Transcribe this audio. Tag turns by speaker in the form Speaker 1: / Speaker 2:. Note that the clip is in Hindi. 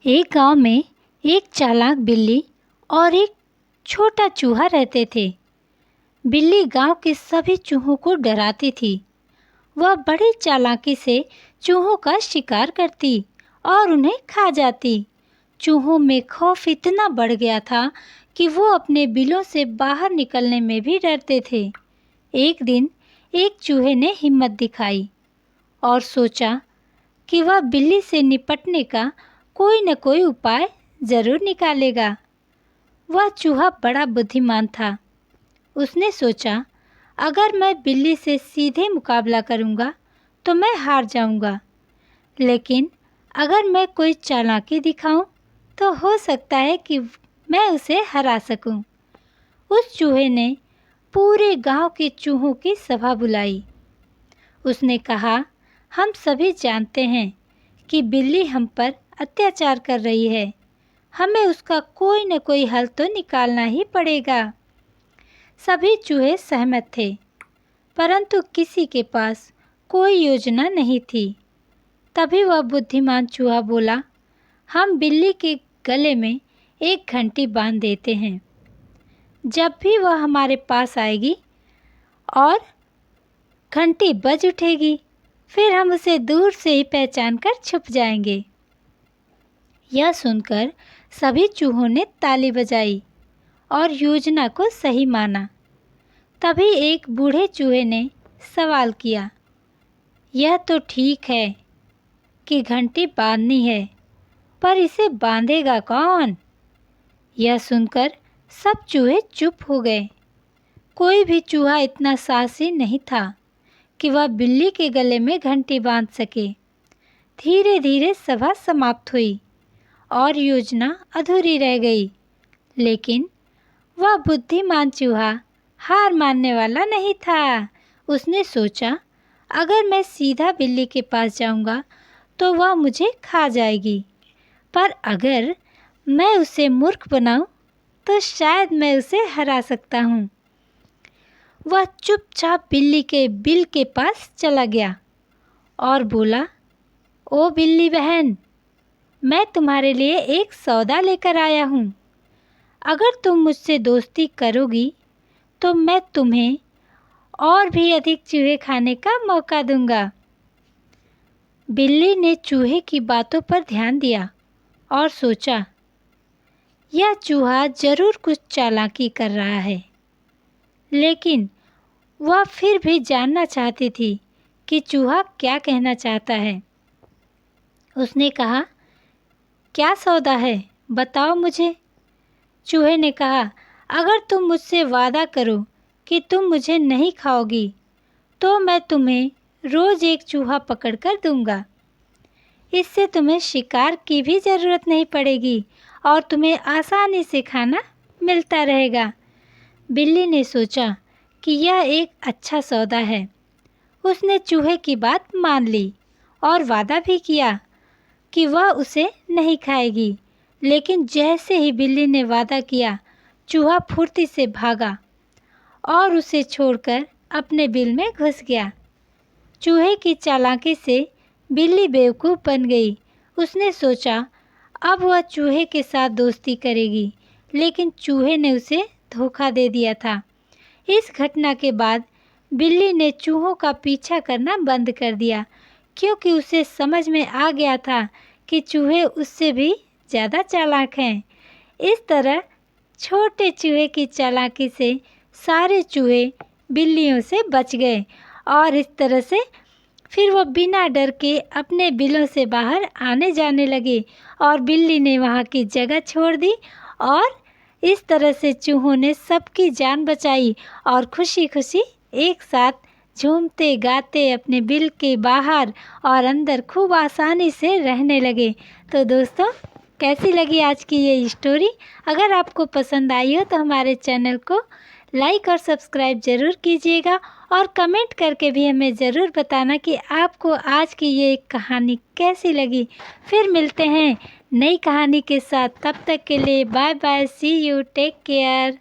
Speaker 1: एक गांव में एक चालाक बिल्ली और एक छोटा चूहा रहते थे। बिल्ली गांव के सभी चूहों को डराती थी। वह बड़ी चालाकी से चूहों का शिकार करती और उन्हें खा जाती। चूहों में खौफ इतना बढ़ गया था कि वो अपने बिलों से बाहर निकलने में भी डरते थे। एक दिन एक चूहे ने हिम्मत दिखाई और सोचा कि वह बिल्ली से निपटने का कोई न कोई उपाय ज़रूर निकालेगा। वह चूहा बड़ा बुद्धिमान था। उसने सोचा, अगर मैं बिल्ली से सीधे मुकाबला करूंगा तो मैं हार जाऊंगा, लेकिन अगर मैं कोई चालाकी दिखाऊं तो हो सकता है कि मैं उसे हरा सकूं। उस चूहे ने पूरे गांव के चूहों की सभा बुलाई। उसने कहा, हम सभी जानते हैं कि बिल्ली हम पर अत्याचार कर रही है। हमें उसका कोई न कोई हल तो निकालना ही पड़ेगा। सभी चूहे सहमत थे, परंतु किसी के पास कोई योजना नहीं थी। तभी वह बुद्धिमान चूहा बोला, हम बिल्ली के गले में एक घंटी बांध देते हैं। जब भी वह हमारे पास आएगी और घंटी बज उठेगी, फिर हम उसे दूर से ही पहचान कर छुप जाएंगे। यह सुनकर सभी चूहों ने ताली बजाई और योजना को सही माना। तभी एक बूढ़े चूहे ने सवाल किया, यह तो ठीक है कि घंटी बांधनी है, पर इसे बांधेगा कौन? यह सुनकर सब चूहे चुप हो गए। कोई भी चूहा इतना साहसी नहीं था कि वह बिल्ली के गले में घंटी बांध सके। धीरे धीरे सभा समाप्त हुई और योजना अधूरी रह गई, लेकिन वह बुद्धिमान चूहा हार मानने वाला नहीं था। उसने सोचा, अगर मैं सीधा बिल्ली के पास जाऊंगा तो वह मुझे खा जाएगी, पर अगर मैं उसे मूर्ख बनाऊं तो शायद मैं उसे हरा सकता हूं। वह चुपचाप बिल्ली के बिल के पास चला गया और बोला, ओ बिल्ली बहन, मैं तुम्हारे लिए एक सौदा लेकर आया हूँ। अगर तुम मुझसे दोस्ती करोगी तो मैं तुम्हें और भी अधिक चूहे खाने का मौका दूंगा। बिल्ली ने चूहे की बातों पर ध्यान दिया और सोचा, यह चूहा जरूर कुछ चालाकी कर रहा है, लेकिन वह फिर भी जानना चाहती थी कि चूहा क्या कहना चाहता है। उसने कहा, क्या सौदा है, बताओ मुझे। चूहे ने कहा, अगर तुम मुझसे वादा करो कि तुम मुझे नहीं खाओगी तो मैं तुम्हें रोज़ एक चूहा पकड़ कर दूंगा। इससे तुम्हें शिकार की भी ज़रूरत नहीं पड़ेगी और तुम्हें आसानी से खाना मिलता रहेगा। बिल्ली ने सोचा कि यह एक अच्छा सौदा है। उसने चूहे की बात मान ली और वादा भी किया कि वह उसे नहीं खाएगी। लेकिन जैसे ही बिल्ली ने वादा किया, चूहा फुर्ती से भागा और उसे छोड़कर अपने बिल में घुस गया। चूहे की चालाकी से बिल्ली बेवकूफ़ बन गई। उसने सोचा, अब वह चूहे के साथ दोस्ती करेगी, लेकिन चूहे ने उसे धोखा दे दिया था। इस घटना के बाद बिल्ली ने चूहों का पीछा करना बंद कर दिया, क्योंकि उसे समझ में आ गया था कि चूहे उससे भी ज़्यादा चालाक हैं। इस तरह छोटे चूहे की चालाकी से सारे चूहे बिल्लियों से बच गए और इस तरह से फिर वो बिना डर के अपने बिलों से बाहर आने जाने लगे और बिल्ली ने वहाँ की जगह छोड़ दी और इस तरह से चूहों ने सबकी जान बचाई और खुशी खुशी एक साथ झूमते गाते अपने बिल के बाहर और अंदर खूब आसानी से रहने लगे। तो दोस्तों, कैसी लगी आज की ये स्टोरी? अगर आपको पसंद आई हो तो हमारे चैनल को लाइक और सब्सक्राइब ज़रूर कीजिएगा और कमेंट करके भी हमें ज़रूर बताना कि आपको आज की ये कहानी कैसी लगी। फिर मिलते हैं नई कहानी के साथ। तब तक के लिए bye bye, see you, take care.